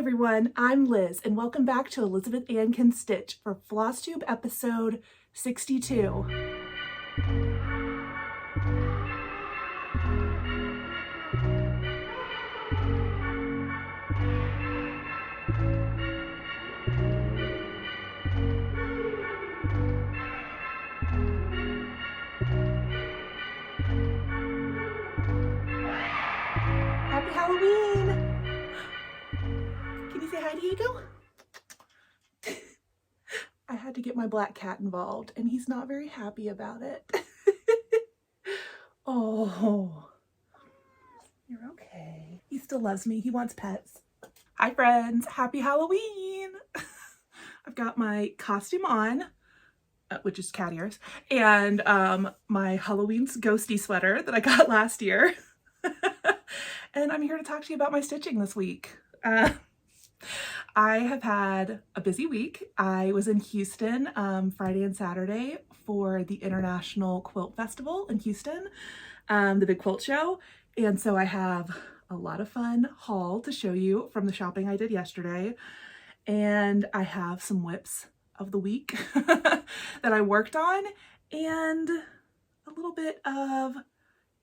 everyone, I'm Liz and welcome back to Elizabeth Ann Can Stitch for Flosstube episode 62. Happy Halloween! Can you say hi, Diego? I had to get my black cat involved and he's not very happy about it. Oh, you're okay. He still loves me. He wants pets. Hi friends, happy Halloween! I've got my costume on, which is cat ears, and my Halloween's ghosty sweater that I got last year. And I'm here to talk to you about my stitching this week. I have had a busy week. I was in Houston Friday and Saturday for the International Quilt Festival in Houston, the big quilt show. And so I have a lot of fun haul to show you from the shopping I did yesterday. And I have some whips of the week that I worked on and a little bit of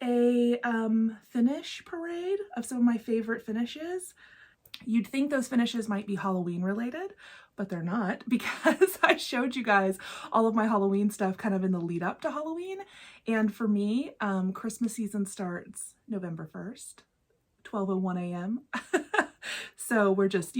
a finish parade of some of my favorite finishes. You'd think those finishes might be Halloween related, but they're not, because I showed you guys all of my Halloween stuff kind of in the lead up to Halloween. And for me, Christmas season starts November 1st, 12:01 a.m. So we're just,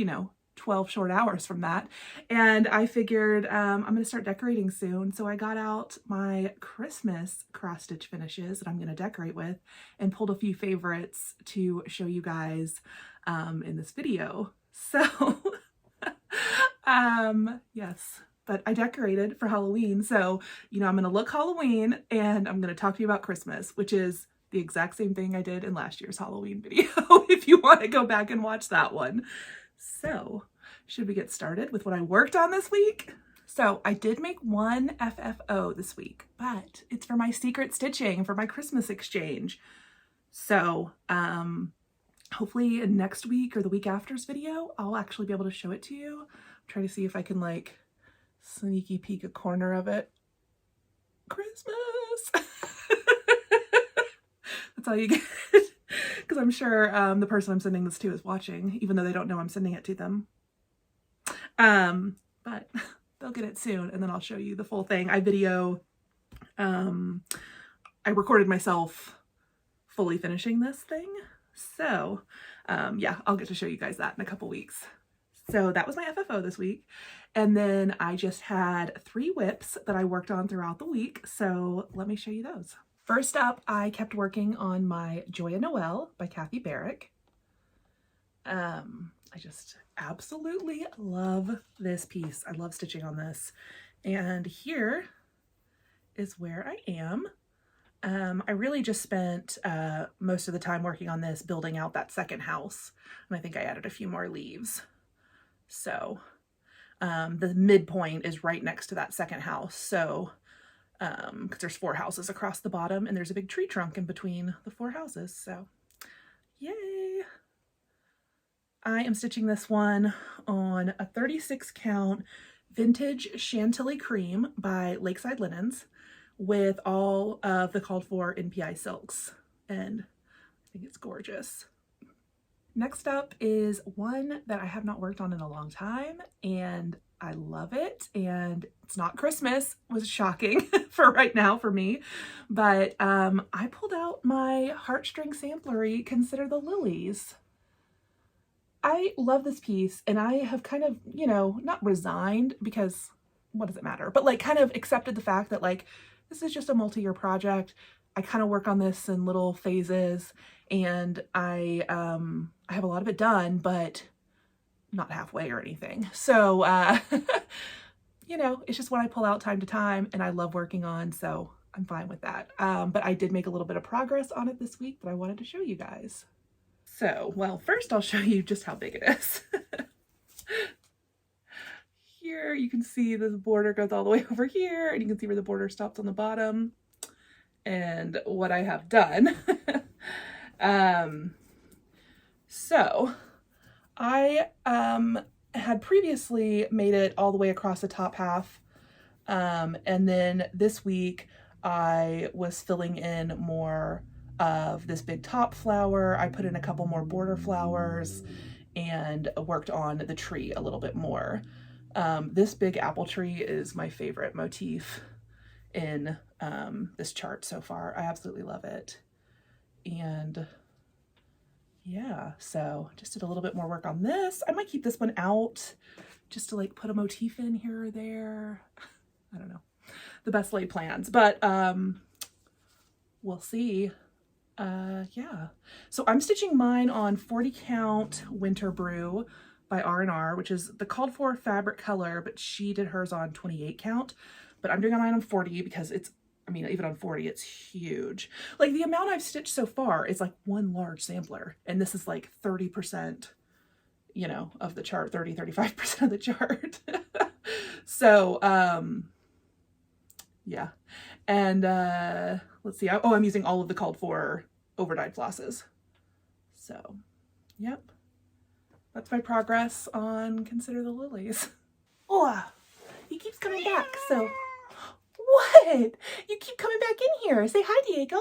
12 short hours from that. And I figured I'm going to start decorating soon. So I got out my Christmas cross stitch finishes that I'm going to decorate with and pulled a few favorites to show you guys in this video. So yes, but I decorated for Halloween. So, I'm going to look Halloween and I'm going to talk to you about Christmas, which is the exact same thing I did in last year's Halloween video, if you want to go back and watch that one. So, should we get started with what I worked on this week? So, I did make one FFO this week, but it's for my secret stitching for my Christmas exchange. So, hopefully next week or the week after's video, I'll actually be able to show it to you. I'm trying to see if I can sneaky peek a corner of it. Christmas! That's all you get. Because I'm sure the person I'm sending this to is watching, even though they don't know I'm sending it to them. But they'll get it soon, and then I'll show you the full thing. I recorded myself fully finishing this thing. So yeah, I'll get to show you guys that in a couple weeks. So that was my FFO this week. And then I just had 3 whips that I worked on throughout the week. So let me show you those. First up, I kept working on my Joyeux Noel by Barrick. I just absolutely love this piece. I love stitching on this. And here is where I am. I really just spent most of the time working on this, building out that second house. And I think I added a few more leaves. So the midpoint is right next to that second house. So because there's 4 houses across the bottom and there's a big tree trunk in between the 4 houses. So yay. I am stitching this one on a 36 count vintage Chantilly cream by Lakeside linens with all of the called for NPI silks. And I think it's gorgeous. Next up is one that I have not worked on in a long time and I love it, and it's not Christmas, was shocking for right now for me, but I pulled out my Heartstring Samplery Consider the Lilies. I love this piece and I have kind of, not resigned, because what does it matter, but kind of accepted the fact that this is just a multi-year project. I kind of work on this in little phases and I have a lot of it done, but not halfway or anything. So, it's just what I pull out time to time and I love working on, so I'm fine with that. But I did make a little bit of progress on it this week that I wanted to show you guys. So, well, first I'll show you just how big it is. Here you can see the border goes all the way over here, and you can see where the border stops on the bottom and what I have done. So I had previously made it all the way across the top half, and then this week I was filling in more of this big top flower. I put in a couple more border flowers and worked on the tree a little bit more. This big apple tree is my favorite motif in this chart so far. I absolutely love it. And yeah, so just did a little bit more work on this. I might keep this one out just to like put a motif in here or there. I don't know, the best laid plans, but we'll see. Yeah, so I'm stitching mine on 40 count Winter Brew by R&R, which is the called for fabric color, but she did hers on 28 count, but I'm doing mine on 40 because it's, I mean, even on 40, it's huge. Like the amount I've stitched so far is like one large sampler, and this is like 30%, you know, of the chart, 35% of the chart. So, yeah. And let's see. Oh, I'm using all of the called for overdyed flosses. So, yep. That's my progress on Consider the Lilies. Oh, he keeps coming back, so. What? You keep coming back in here. Say hi, Diego.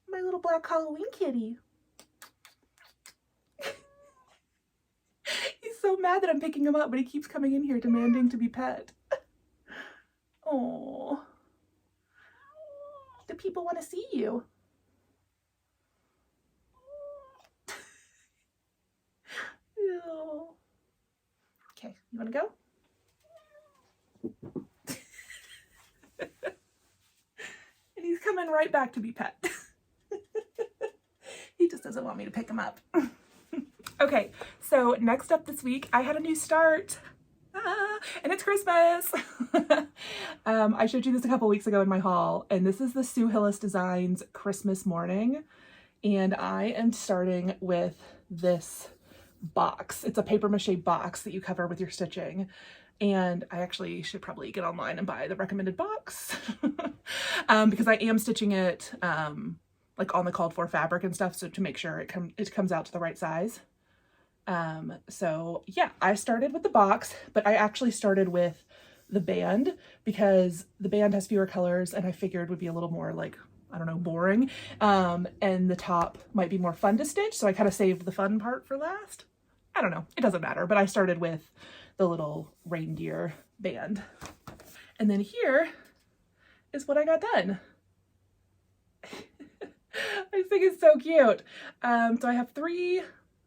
My little black Halloween kitty. He's so mad that I'm picking him up, but he keeps coming in here demanding to be pet. Oh. The people want to see you. Okay, you want to go? And he's coming right back to be pet. He just doesn't want me to pick him up. Okay, so next up this week, I had a new start. And it's Christmas. I showed you this a couple weeks ago in my haul, and this is the Sue Hillis Designs Christmas Morning. And I am starting with this box. It's a paper mache box that you cover with your stitching. And I actually should probably get online and buy the recommended box because I am stitching it like on the called for fabric and stuff, so to make sure it comes out to the right size. So yeah, I started with the box, but I actually started with the band because the band has fewer colors and I figured would be a little more like, I don't know, boring. And the top might be more fun to stitch, so I kind of saved the fun part for last. I don't know, it doesn't matter, but I started with the little reindeer band. And then here is what I got done. I just think it's so cute. So I have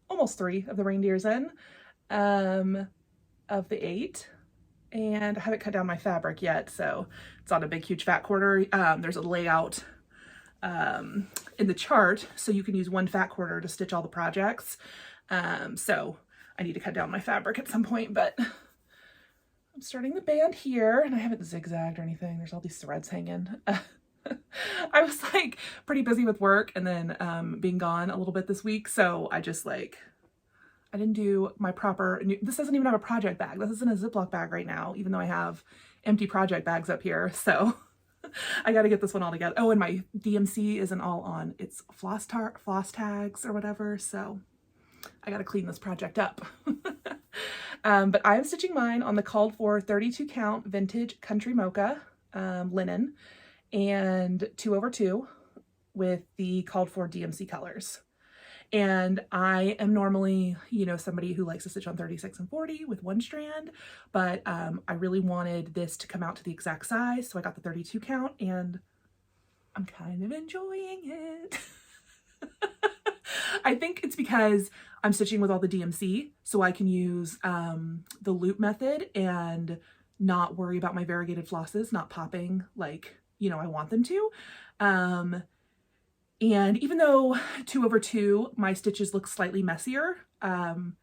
almost three of the reindeers in, of the 8. And I haven't cut down my fabric yet, so it's on a big, huge fat quarter. There's a layout in the chart, so you can use one fat quarter to stitch all the projects. So I need to cut down my fabric at some point, but I'm starting the band here, and I haven't zigzagged or anything. There's all these threads hanging. I was like pretty busy with work and then being gone a little bit this week, so I just like, I didn't do my proper, this doesn't even have a project bag. This isn't a Ziploc bag right now, even though I have empty project bags up here, so I got to get this one all together. Oh, and my DMC isn't all on its floss tags or whatever, so I got to clean this project up. But I'm stitching mine on the called for 32 count vintage country Mocha linen and 2/2 with the called for DMC colors. And I am normally, you know, somebody who likes to stitch on 36 and 40 with one strand, but I really wanted this to come out to the exact size, so I got the 32 count, and I'm kind of enjoying it. I think it's because I'm stitching with all the DMC, so I can use the loop method and not worry about my variegated flosses not popping like, you know, I want them to. And even though 2/2, my stitches look slightly messier, they're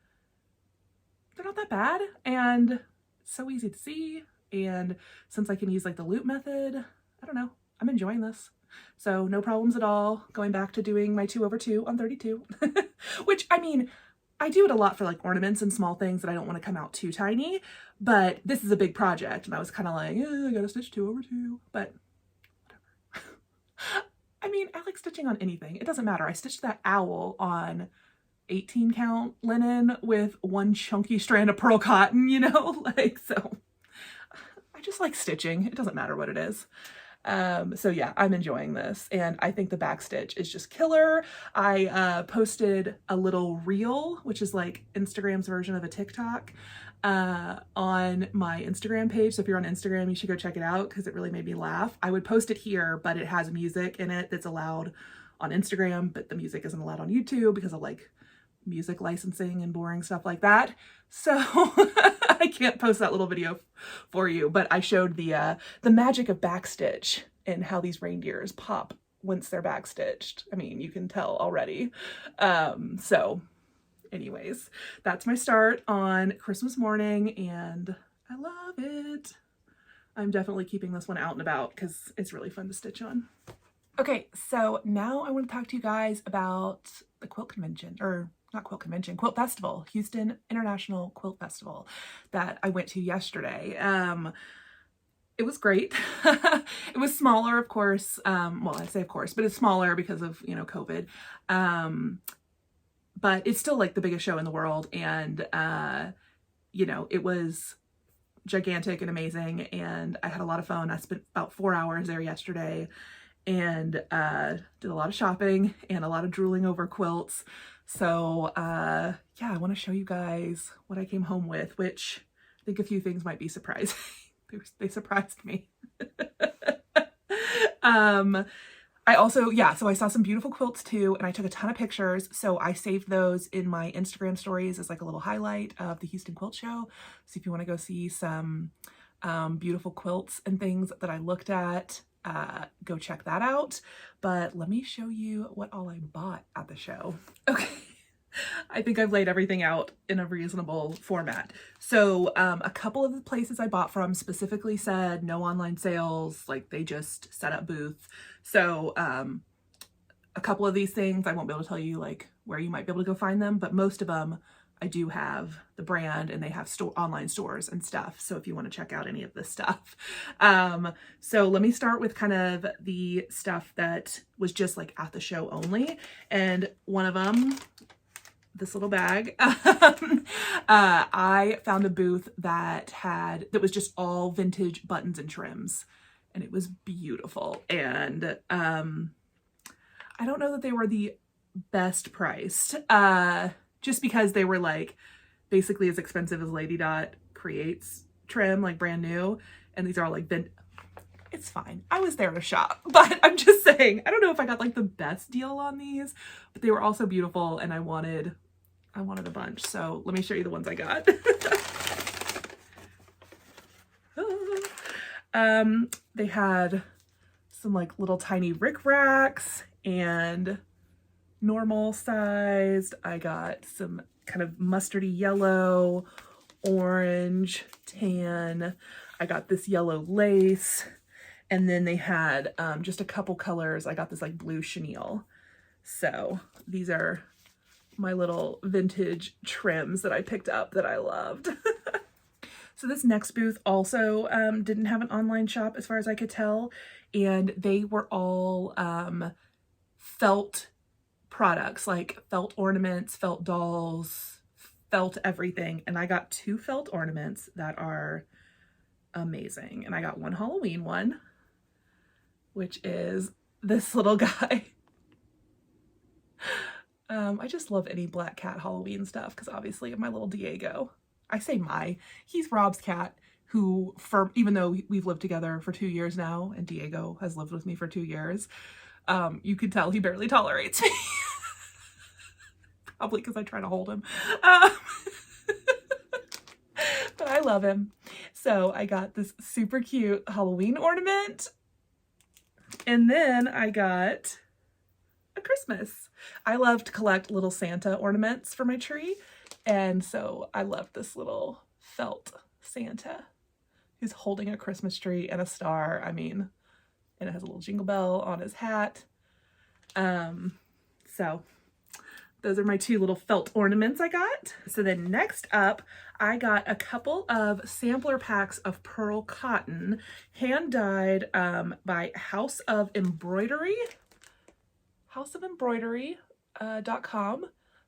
not that bad, and it's so easy to see. And since I can use like the loop method, I don't know, I'm enjoying this. So no problems at all going back to doing my 2/2 on 32, which, I mean, I do it a lot for like ornaments and small things that I don't want to come out too tiny, but this is a big project and I was kind of like, I gotta stitch 2/2, but whatever. I mean, I like stitching on anything. It doesn't matter. I stitched that owl on 18 count linen with one chunky strand of pearl cotton, you know, like, so I just like stitching. It doesn't matter what it is. So yeah, I'm enjoying this, and I think the back stitch is just killer. I posted a little reel, which is like Instagram's version of a TikTok, on my Instagram page. So if you're on Instagram, you should go check it out because it really made me laugh. I would post it here, but it has music in it that's allowed on Instagram, but the music isn't allowed on YouTube because of like music licensing and boring stuff like that. So I can't post that little video for you, but I showed the magic of backstitch and how these reindeers pop once they're backstitched. I mean, you can tell already. So anyways, that's my start on Christmas morning, and I love it. I'm definitely keeping this one out and about because it's really fun to stitch on. Okay, so now I want to talk to you guys about the quilt convention, or not quilt convention, quilt festival, Houston International Quilt Festival that I went to yesterday. It was great. It was smaller, of course. Well, I say of course, but it's smaller because of, you know, COVID. But it's still like the biggest show in the world. And, you know, it was gigantic and amazing. And I had a lot of fun. I spent about 4 hours there yesterday and did a lot of shopping and a lot of drooling over quilts. So yeah, I want to show you guys what I came home with, which I think a few things might be surprising. They surprised me. I also, yeah, so I saw some beautiful quilts too, and I took a ton of pictures. So I saved those in my Instagram stories as like a little highlight of the Houston Quilt Show. So if you want to go see some beautiful quilts and things that I looked at, go check that out. But let me show you what all I bought at the show. Okay. I think I've laid everything out in a reasonable format. So a couple of the places I bought from specifically said no online sales, like they just set up booths. So a couple of these things, I won't be able to tell you like where you might be able to go find them, but most of them I do have the brand and they have online stores and stuff. So if you want to check out any of this stuff. So let me start with kind of the stuff that was just like at the show only. And one of them, this little bag, I found a booth that was just all vintage buttons and trims, and it was beautiful. And I don't know that they were the best priced, just because they were like basically as expensive as Lady Dot creates trim, like brand new, and these are all like it's fine. I was there to shop, but I'm just saying, I don't know if I got like the best deal on these, but they were also beautiful and I wanted a bunch. So let me show you the ones I got. They had some like little tiny rickracs and normal sized. I got some kind of mustardy yellow, orange, tan. I got this yellow lace. And then they had just a couple colors. I got this like blue chenille. So these are my little vintage trims that I picked up that I loved. So this next booth also didn't have an online shop as far as I could tell. And they were all felt products, like felt ornaments, felt dolls, felt everything. And I got 2 felt ornaments that are amazing. And I got one Halloween one, which is this little guy. I just love any black cat Halloween stuff because obviously of my little Diego. I say he's Rob's cat who, even though we've lived together for 2 years now and Diego has lived with me for 2 years, you can tell he barely tolerates me. Probably because I try to hold him. But I love him. So I got this super cute Halloween ornament. And then I got a Christmas. I love to collect little Santa ornaments for my tree. And so I love this little felt Santa who's holding a Christmas tree and a star. I mean, and it has a little jingle bell on his hat. So those are my 2 little felt ornaments I got. So then next up, I got a couple of sampler packs of pearl cotton, hand dyed by House of Embroidery. Houseofembroidery.com.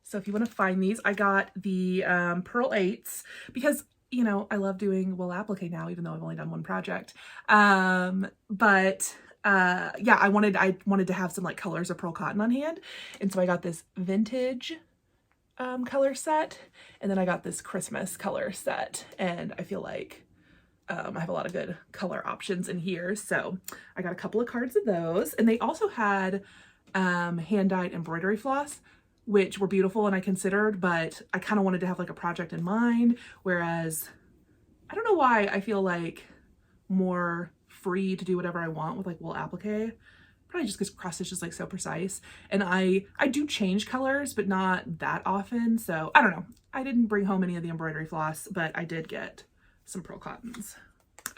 So if you want to find these, I got the Pearl 8s because, you know, I love doing wool applique now, even though I've only done one project. Yeah, I wanted to have some like colors of pearl cotton on hand. And so I got this vintage color set, and then I got this Christmas color set, and I feel like I have a lot of good color options in here. So I got a couple of cards of those, and they also had hand-dyed embroidery floss, which were beautiful and I considered, but I kind of wanted to have like a project in mind, whereas I don't know why I feel like more free to do whatever I want with like wool applique. Probably just because cross stitch is like so precise, and I do change colors, but not that often. So I don't know. I didn't bring home any of the embroidery floss, but I did get some pearl cottons.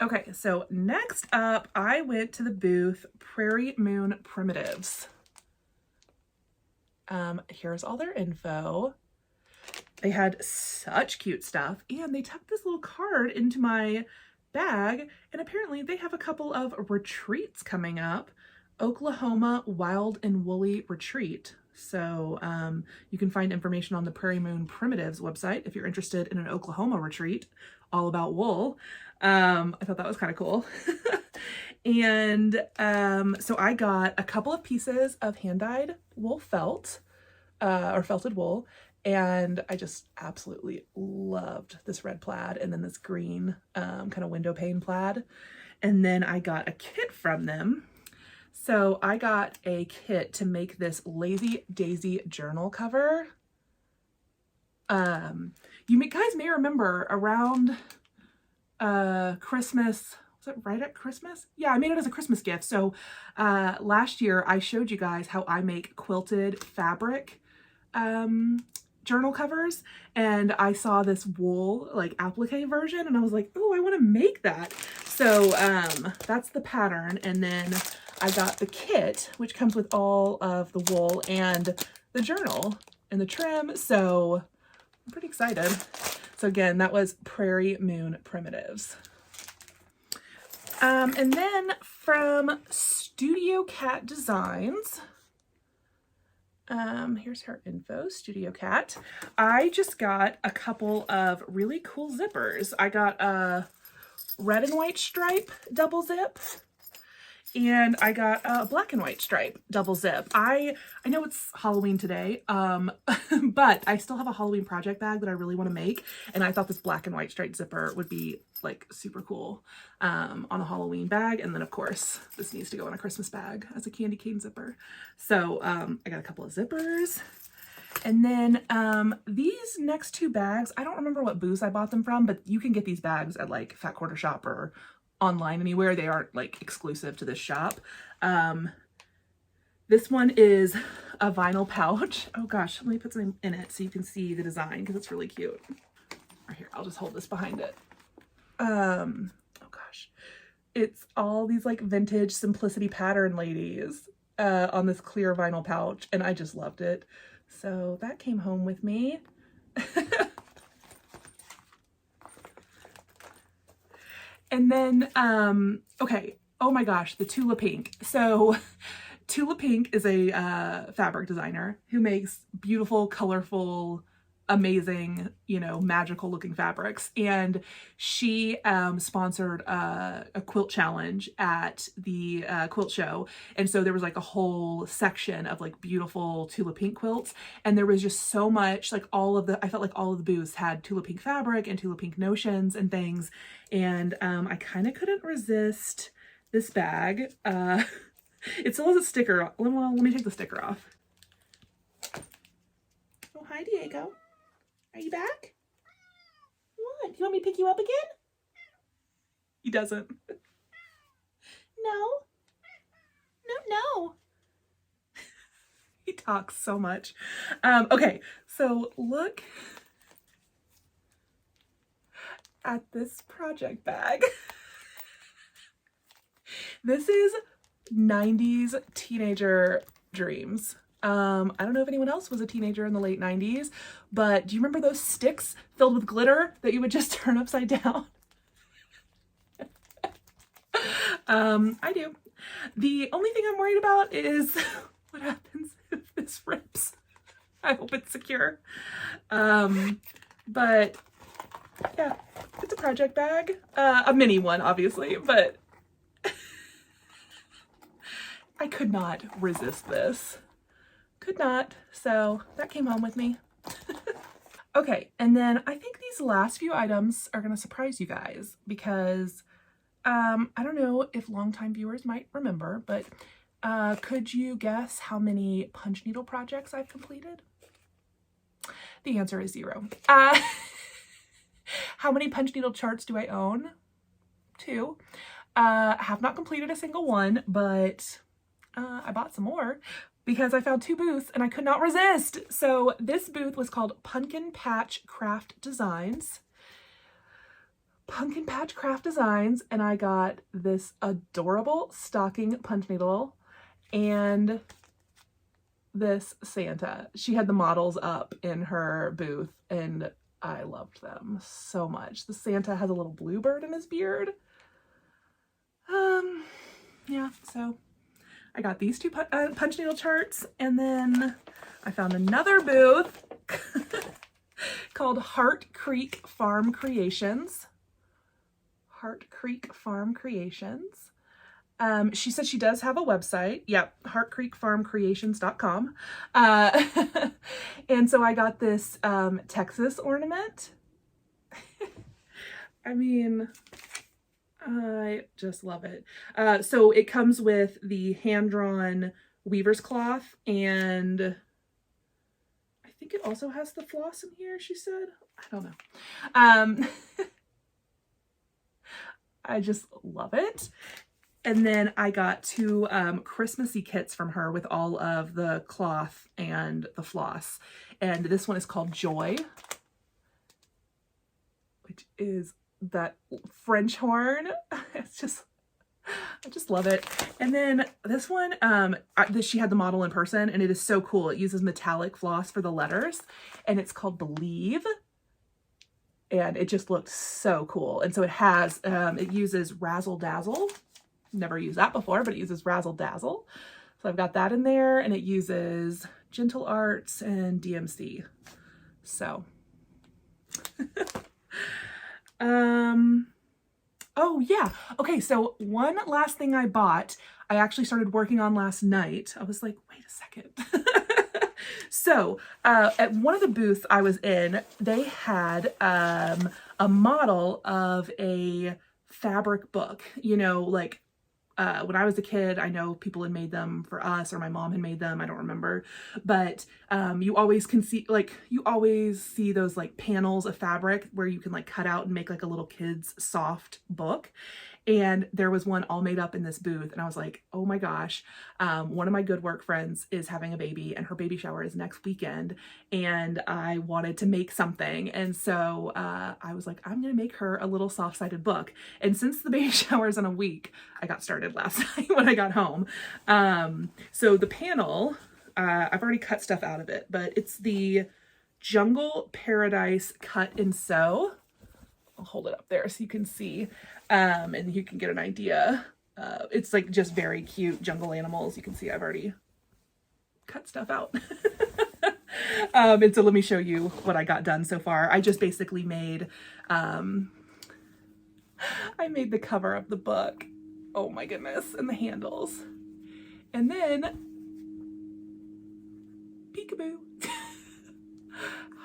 Okay, so next up, I went to the booth Prairie Moon Primitives. Here's all their info. They had such cute stuff, and they tucked this little card into my bag, and apparently they have a couple of retreats coming up. Oklahoma Wild and Woolly Retreat. So you can find information on the Prairie Moon Primitives website if you're interested in an Oklahoma retreat all about wool. I thought that was kind of cool. And so I got a couple of pieces of hand-dyed wool felt, or felted wool, and I just absolutely loved this red plaid and then this green kind of window pane plaid. And then I got a kit from them. So I got a kit to make this Lazy Daisy journal cover. You guys may remember around Christmas, was it right at Christmas? Yeah, I made it as a Christmas gift. So last year I showed you guys how I make quilted fabric journal covers, and I saw this wool like applique version, and I was like, oh, I want to make that. So that's the pattern, and then I got the kit, which comes with all of the wool and the journal and the trim, so I'm pretty excited. So again, that was Prairie Moon Primitives. And then from Studio Cat Designs, here's her info, Studio Cat. I just got a couple of really cool zippers. I got a red and white stripe double zip, and I got a black and white stripe double zip. I know it's Halloween today, but I still have a Halloween project bag that I really want to make, and I thought this black and white stripe zipper would be like super cool on a Halloween bag. And then of course this needs to go in a Christmas bag as a candy cane zipper. So I got a couple of zippers. And then these next two bags, I don't remember what booths I bought them from, but you can get these bags at like Fat Quarter Shop or online anywhere. They aren't like exclusive to this shop. This one is a vinyl pouch. Oh gosh, let me put something in it so you can see the design because it's really cute. Or here, I'll just hold this behind it. Oh gosh, it's all these like vintage simplicity pattern ladies on this clear vinyl pouch, and I just loved it. So that came home with me. And then, okay, oh my gosh, the Tula Pink. So Tula Pink is a fabric designer who makes beautiful, colorful, amazing, you know, magical looking fabrics. And she sponsored a quilt challenge at the quilt show. And so there was like a whole section of like beautiful Tula Pink quilts. And there was just so much, like I felt like all of the booths had Tula Pink fabric and Tula Pink notions and things. And I kind of couldn't resist this bag. It still has a sticker. Well, let me take the sticker off. Oh, hi, Diego. Are you back? What? You want me to pick you up again? He doesn't. No. No. He talks so much. Okay, so look at this project bag. This is 90s teenager dreams. I don't know if anyone else was a teenager in the late 90s, but do you remember those sticks filled with glitter that you would just turn upside down? I do. The only thing I'm worried about is what happens if this rips. I hope it's secure. But yeah, it's a project bag. A mini one, obviously, but I could not resist this. Could not. So that came home with me. Okay, and then I think these last few items are going to surprise you guys because I don't know if longtime viewers might remember, but could you guess how many punch needle projects I've completed? The answer is 0. How many punch needle charts do I own? 2. Have not completed a single one, but I bought some more because I found 2 booths and I could not resist. So this booth was called Pumpkin Patch Craft Designs. Pumpkin Patch Craft Designs, and I got this adorable stocking punch needle and this Santa. She had the models up in her booth and I loved them so much. The Santa has a little bluebird in his beard. Yeah, so I got these 2 punch needle charts, and then I found another booth called Heart Creek Farm Creations. Heart Creek Farm Creations. She said she does have a website. Yep, heartcreekfarmcreations.com. And so I got this Texas ornament. I mean, I just love it. So it comes with the hand-drawn weaver's cloth, and I think it also has the floss in here, she said. I don't know. I just love it. And then I got 2 Christmassy kits from her with all of the cloth and the floss. And this one is called Joy, which is that French horn. It's just, I just love it. And then this one, she had the model in person, and it is so cool. It uses metallic floss for the letters, and it's called Believe. And it just looks so cool. And so it has, it uses Razzle Dazzle. Never used that before, but it uses Razzle Dazzle. So I've got that in there, and it uses Gentle Arts and DMC. So, oh yeah. Okay, so one last thing I bought, I actually started working on last night. I was like, wait a second. So, at one of the booths I was in, they had a model of a fabric book. You know, like when I was a kid, I know people had made them for us, or my mom had made them. I don't remember, but you always can see, like, you always see those like panels of fabric where you can like cut out and make like a little kid's soft book. And there was one all made up in this booth, and I was like, oh my gosh, one of my good work friends is having a baby, and her baby shower is next weekend, and I wanted to make something. And so I was like, I'm gonna make her a little soft-sided book. And since the baby shower is in a week, I got started last night when I got home. So the panel, I've already cut stuff out of it, but it's the Jungle Paradise Cut and Sew. I'll hold it up there so you can see, and you can get an idea. It's like just very cute jungle animals. You can see I've already cut stuff out. And so let me show you what I got done so far. I just basically made, I made the cover of the book. Oh my goodness. And the handles. And then, peekaboo.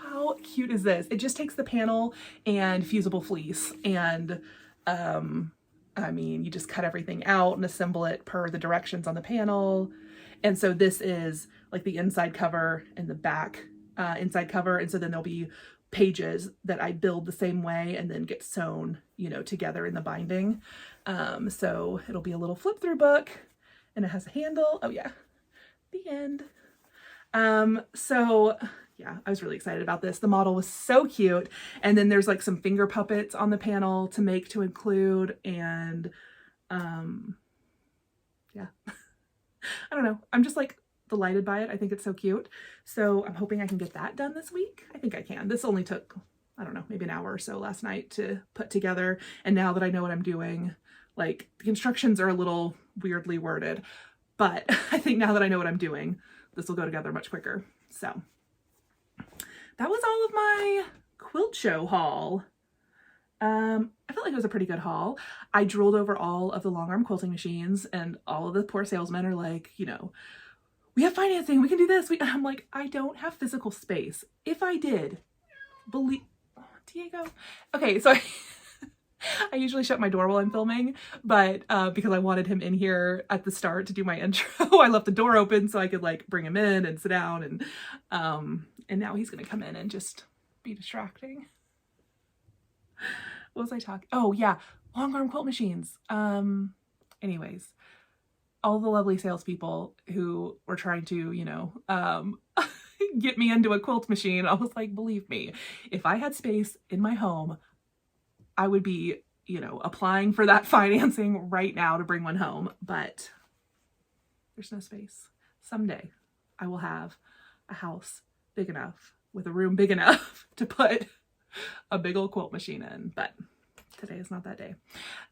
How cute is this? It just takes the panel and fusible fleece, and I mean, you just cut everything out and assemble it per the directions on the panel. And so this is like the inside cover and the back inside cover, and so then there'll be pages that I build the same way and then get sewn, you know, together in the binding. So it'll be a little flip through book, and it has a handle. Oh yeah, the end. So yeah, I was really excited about this. The model was so cute. And then there's like some finger puppets on the panel to make to include. And yeah, I don't know. I'm just like delighted by it. I think it's so cute. So I'm hoping I can get that done this week. I think I can. This only took, I don't know, maybe an hour or so last night to put together. And now that I know what I'm doing, like the instructions are a little weirdly worded, but I think now that I know what I'm doing, this will go together much quicker. So that was all of my quilt show haul. I felt like it was a pretty good haul. I drooled over all of the long arm quilting machines, and all of the poor salesmen are like, you know, we have financing, we can do this. I'm like, I don't have physical space. If I did, believe, oh, Diego. Okay, so I usually shut my door while I'm filming, but because I wanted him in here at the start to do my intro, I left the door open so I could like bring him in and sit down, and now he's gonna come in and just be distracting. What was I talking? Oh yeah, long arm quilt machines. Anyways, all the lovely salespeople who were trying to, you know, get me into a quilt machine, I was like, believe me, if I had space in my home, I would be, you know, applying for that financing right now to bring one home, but there's no space. Someday I will have a house big enough with a room big enough to put a big old quilt machine in, but today is not that day.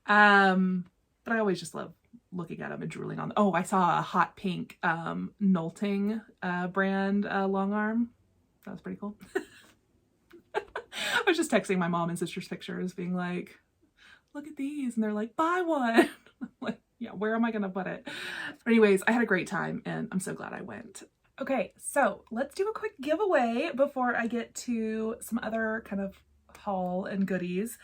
But I always just love looking at them and drooling on them. Oh, I saw a hot pink Nolting brand long arm. That was pretty cool. I was just texting my mom and sister's pictures being like, look at these, and they're like, buy one. I'm like, yeah, where am I gonna put it? But anyways, I had a great time and I'm so glad I went. Okay, so let's do a quick giveaway before I get to some other kind of haul and goodies.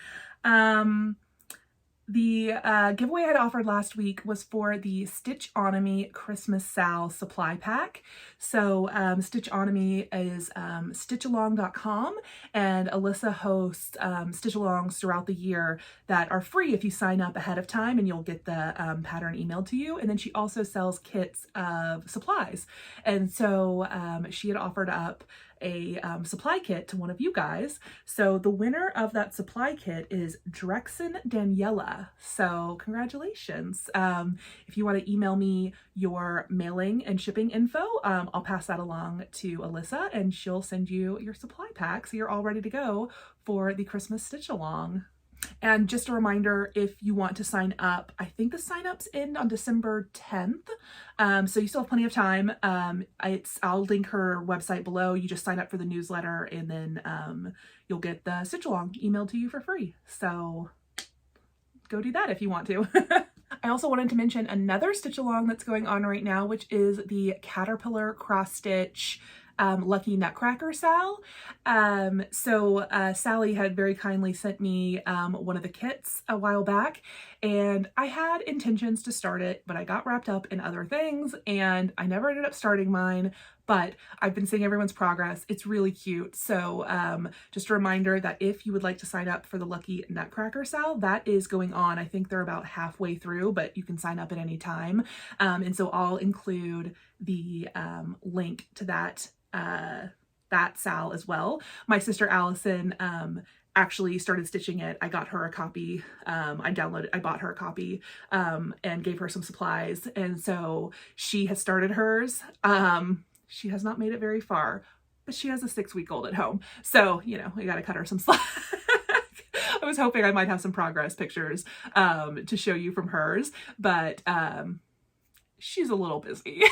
The giveaway I had offered last week was for the Stitchonomy Christmas Sal supply pack. So Stitchonomy is stitchalong.com, and Alyssa hosts stitch-alongs throughout the year that are free if you sign up ahead of time, and you'll get the pattern emailed to you. And then she also sells kits of supplies. And so she had offered up a supply kit to one of you guys. So the winner of that supply kit is Drexen Daniela. So congratulations. If you want to email me your mailing and shipping info, I'll pass that along to Alyssa and she'll send you your supply pack so you're all ready to go for the Christmas stitch along. And just a reminder, if you want to sign up, I think the signups end on December 10th. So you still have plenty of time. I'll link her website below. You just sign up for the newsletter and then you'll get the stitch along emailed to you for free. So go do that if you want to. I also wanted to mention another stitch along that's going on right now, which is the Caterpillar Cross Stitch Lucky Nutcracker Sal. Sally had very kindly sent me one of the kits a while back, and I had intentions to start it, but I got wrapped up in other things and I never ended up starting mine, but I've been seeing everyone's progress. It's really cute. So just a reminder that if you would like to sign up for the Lucky Nutcracker Sal, that is going on. I think they're about halfway through, but you can sign up at any time. And so I'll include the link to that Sal as well. My sister Allison actually started stitching it. I got her a copy. I bought her a copy and gave her some supplies. And so she has started hers. She has not made it very far, but she has a 6-week-old at home. So, you know, we got to cut her some slack. I was hoping I might have some progress pictures to show you from hers, but she's a little busy.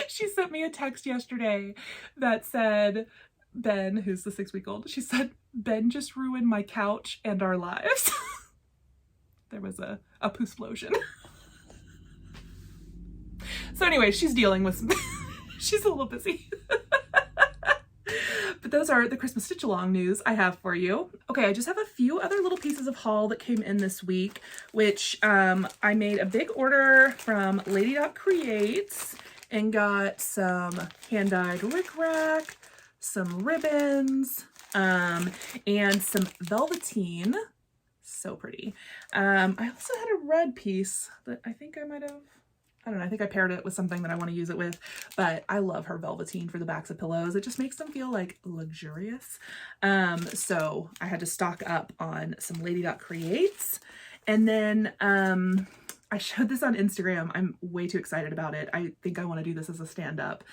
She sent me a text yesterday that said, Ben, who's the 6-week-old, she said, Ben just ruined my couch and our lives. There was a poo-splosion. So anyway, she's dealing with some, she's a little busy. But those are the Christmas stitch along news I have for you. Okay, I just have a few other little pieces of haul that came in this week, which I made a big order from Lady Creates and got some hand-dyed rickrack, some ribbons, and some velveteen. So pretty. I also had a red piece that I think I might have, I don't know, I think I paired it with something that I want to use it with, but I love her velveteen for the backs of pillows. It just makes them feel like luxurious. So I had to stock up on some Lady Creates. And then I showed this on Instagram. I'm way too excited about it. I think I want to do this as a stand-up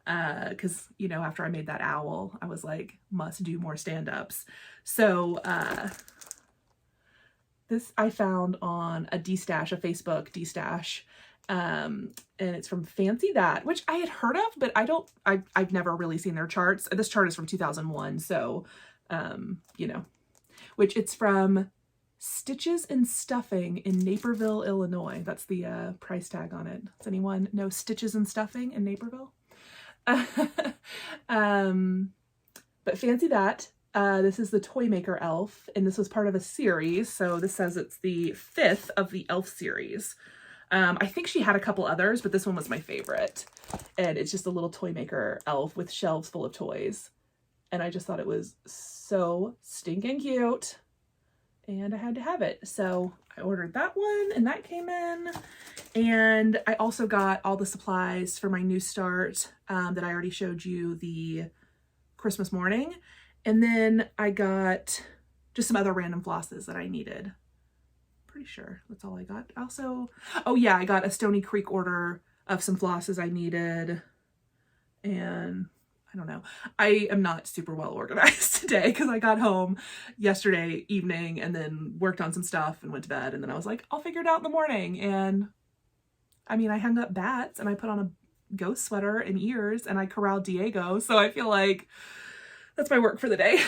because, you know, after I made that owl, I was like, must do more stand-ups. So this I found on a D-stash, a Facebook D-stash, And it's from Fancy That, which I had heard of, but I've never really seen their charts. This chart is from 2001. So, you know, which it's from Stitches and Stuffing in Naperville, Illinois. That's the price tag on it. Does anyone know Stitches and Stuffing in Naperville? But Fancy That. This is the Toy Maker Elf, and this was part of a series. So this says it's the 5th of the Elf series. I think she had a couple others, but this one was my favorite. And it's just a little toy maker elf with shelves full of toys. And I just thought it was so stinking cute. And I had to have it. So I ordered that one and that came in. And I also got all the supplies for my new start that I already showed you the Christmas morning. And then I got just some other random flosses that I needed. Pretty sure that's all I got. Also, oh yeah, I got a Stony Creek order of some flosses I needed. And I don't know. I am not super well organized today because I got home yesterday evening and then worked on some stuff and went to bed. And then I was like, I'll figure it out in the morning. And I mean, I hung up bats and I put on a ghost sweater and ears and I corralled Diego. So I feel like that's my work for the day.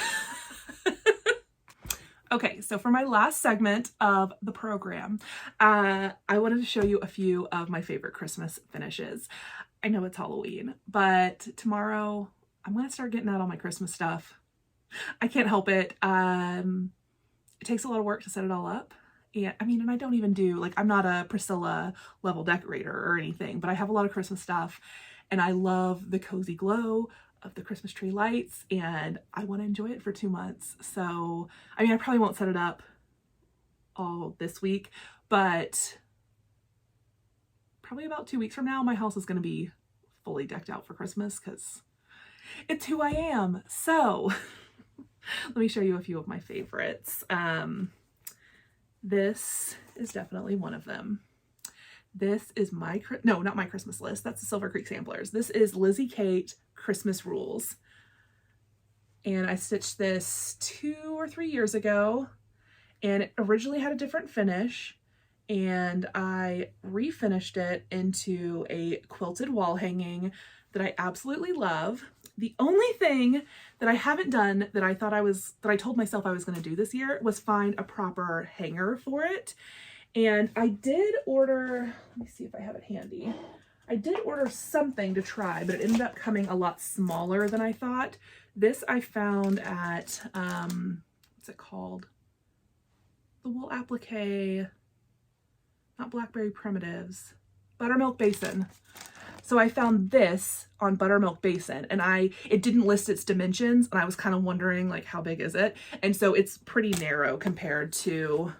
Okay, so for my last segment of the program, I wanted to show you a few of my favorite Christmas finishes. I know it's Halloween, but tomorrow I'm going to start getting out all my Christmas stuff. I can't help it. It takes a lot of work to set it all up. And I mean, and I don't even do, like, I'm not a Priscilla level decorator or anything, but I have a lot of Christmas stuff and I love the cozy glow of the Christmas tree lights and I want to enjoy it for 2 months. So, I mean, I probably won't set it up all this week, but probably about 2 weeks from now, my house is going to be fully decked out for Christmas because it's who I am. So let me show you a few of my favorites. This is definitely one of them. This is my, no, not my Christmas list. That's the Silver Creek Samplers. This is Lizzie Kate Christmas Rules. And I stitched this 2 or 3 years ago and it originally had a different finish and I refinished it into a quilted wall hanging that I absolutely love. The only thing that I haven't done that I thought I told myself I was going to do this year was find a proper hanger for it. And I did order, let me see if I have it handy. I did order something to try, but it ended up coming a lot smaller than I thought. This I found at, what's it called? The Wool Applique, not Blackberry Primitives, Buttermilk Basin. So I found this on Buttermilk Basin and it didn't list its dimensions and I was kind of wondering like how big is it? And so it's pretty narrow compared to,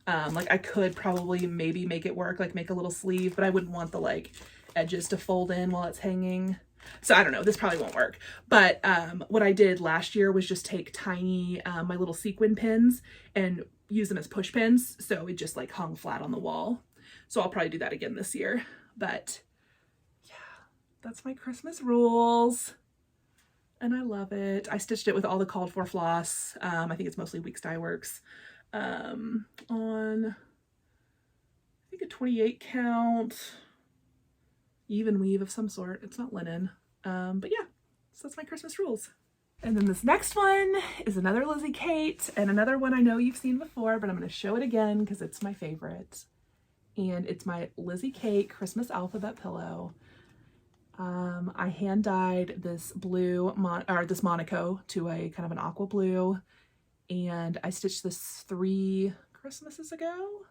like I could probably maybe make it work, like make a little sleeve, but I wouldn't want the like edges to fold in while it's hanging. So I don't know, this probably won't work. But what I did last year was just take tiny, my little sequin pins and use them as push pins. So it just like hung flat on the wall. So I'll probably do that again this year. But yeah, that's my Christmas rules. And I love it. I stitched it with all the called for floss. I think it's mostly Weeks Dye Works. On I think a 28 count even weave of some sort. It's not linen, but yeah, so that's my Christmas rules. And then this next one is another Lizzie Kate and another one I know you've seen before, but I'm going to show it again because it's my favorite. And it's my Lizzie Kate Christmas alphabet pillow. I hand dyed this blue this Monaco to a kind of an aqua blue. And I stitched this 3 Christmases ago,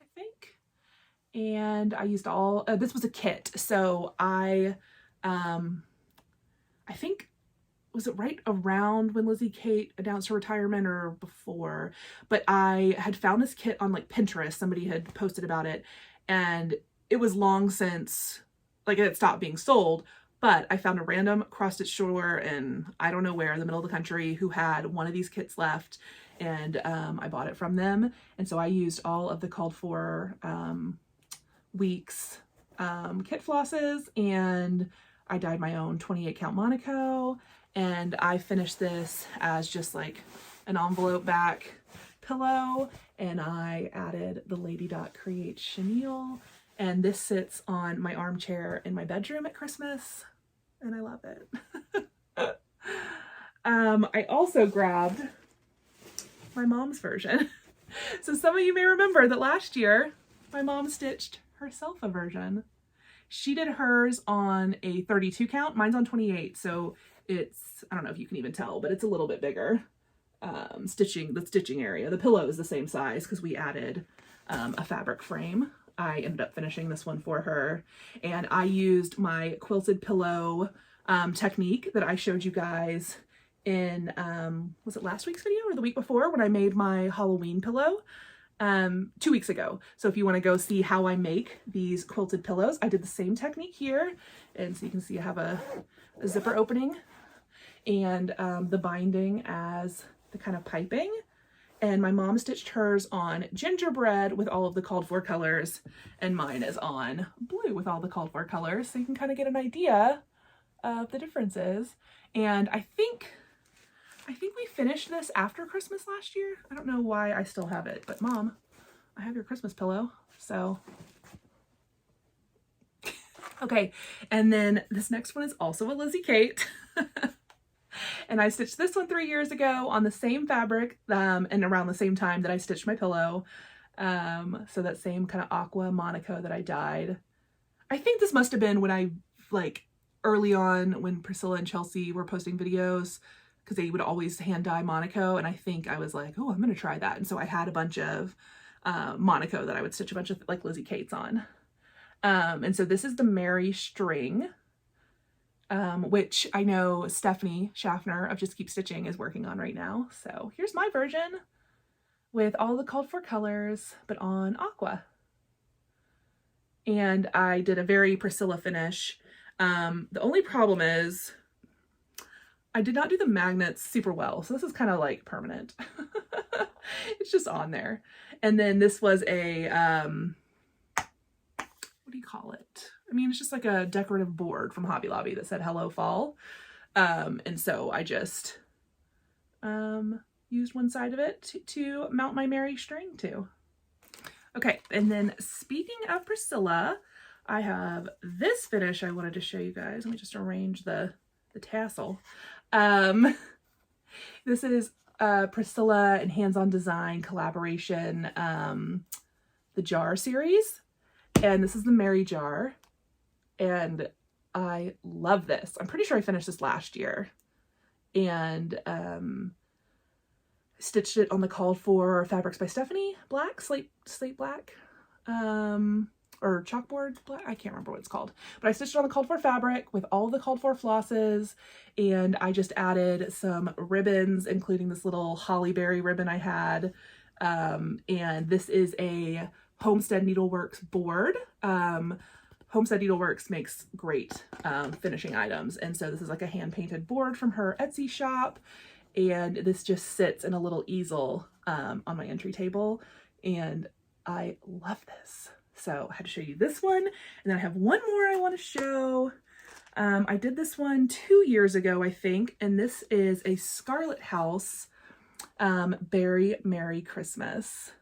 I think. And I used all, this was a kit. So I think, was it right around when Lizzie Kate announced her retirement or before? But I had found this kit on like Pinterest. Somebody had posted about it and it was long since, like it had stopped being sold. But I found a random cross-stitch store in I don't know where in the middle of the country who had one of these kits left and I bought it from them. And so I used all of the called for Weeks kit flosses and I dyed my own 28 count Monaco and I finished this as just like an envelope back pillow and I added the Lady Dot Create chenille And this sits on my armchair in my bedroom at Christmas, and I love it. I also grabbed my mom's version. So some of you may remember that last year my mom stitched herself a version. She did hers on a 32 count. Mine's on 28, so it's, I don't know if you can even tell, but it's a little bit bigger. The stitching area. The pillow is the same size because we added a fabric frame. I ended up finishing this one for her, and I used my quilted pillow technique that I showed you guys in, was it last week's video or the week before, when I made my Halloween pillow? 2 weeks ago. So if you want to go see how I make these quilted pillows, I did the same technique here. And so you can see I have a zipper opening and the binding as the kind of piping. And my mom stitched hers on gingerbread with all of the called for colors, and mine is on blue with all the called for colors. So you can kind of get an idea of the differences. And I think we finished this after Christmas last year. I don't know why I still have it, but Mom, I have your Christmas pillow, so. Okay, and then this next one is also a Lizzie Kate. And I stitched this one 3 years ago on the same fabric and around the same time that I stitched my pillow. So that same kind of aqua Monaco that I dyed. I think this must have been when I, like, early on when Priscilla and Chelsea were posting videos, because they would always hand dye Monaco, and I think I was like, oh, I'm going to try that. And so I had a bunch of Monaco that I would stitch a bunch of like Lizzie Kates on. And so this is the Mary string, which I know Stephanie Schaffner of Just Keep Stitching is working on right now. So here's my version with all the called for colors, but on aqua. And I did a very Priscilla finish. The only problem is I did not do the magnets super well. So this is kind of like permanent. It's just on there. And then this was a, what do you call it? I mean, it's just like a decorative board from Hobby Lobby that said Hello Fall. And so I just used one side of it to mount my Mary string to. Okay, and then speaking of Priscilla, I have this finish I wanted to show you guys. Let me just arrange the tassel. This is Priscilla and Hands-On Design collaboration, the jar series. And this is the Mary jar. And I love this. I'm pretty sure I finished this last year. And stitched it on the called for Fabrics by Stephanie black, slate black, or chalkboard black. I can't remember what it's called, but I stitched it on the called for fabric with all the called for flosses. And I just added some ribbons, including this little holly berry ribbon I had. And this is a Homestead Needleworks board. Homestead Needleworks makes great finishing items. And so this is like a hand-painted board from her Etsy shop. And this just sits in a little easel on my entry table. And I love this. So I had to show you this one. And then I have one more I want to show. I did this one 2 years ago, I think. And this is a Scarlet House Berry Merry Christmas.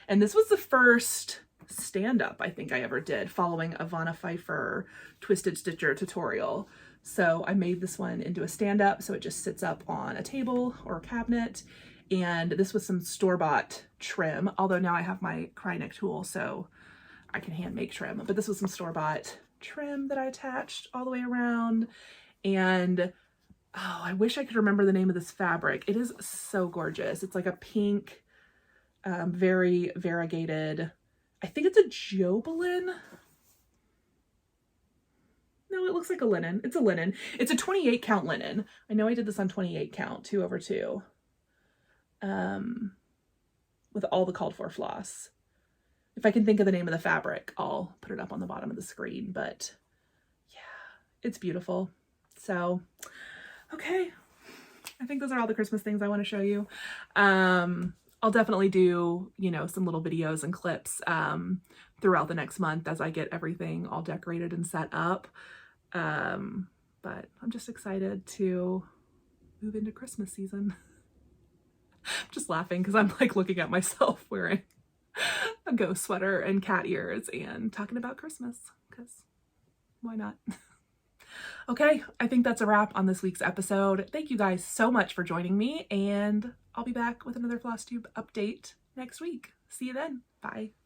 And this was the first stand-up I think I ever did following a Vanna Pfeiffer Twisted Stitcher tutorial. So I made this one into a stand-up, so it just sits up on a table or a cabinet. And this was some store-bought trim, although now I have my Kryneck tool, so I can hand make trim. But this was some store-bought trim that I attached all the way around. And oh, I wish I could remember the name of this fabric. It is so gorgeous. It's like a pink, very variegated, I think it's a Jobelin. No, it looks like a linen. It's a linen. It's a 28 count linen. I know I did this on 28 count, 2/2. With all the called for floss. If I can think of the name of the fabric, I'll put it up on the bottom of the screen, but yeah, it's beautiful. So, okay. I think those are all the Christmas things I want to show you. I'll definitely do, you know, some little videos and clips throughout the next month as I get everything all decorated and set up. But I'm just excited to move into Christmas season. I'm just laughing because I'm like looking at myself wearing a ghost sweater and cat ears and talking about Christmas, because why not? Okay, I think that's a wrap on this week's episode. Thank you guys so much for joining me, and I'll be back with another Flosstube update next week. See you then. Bye.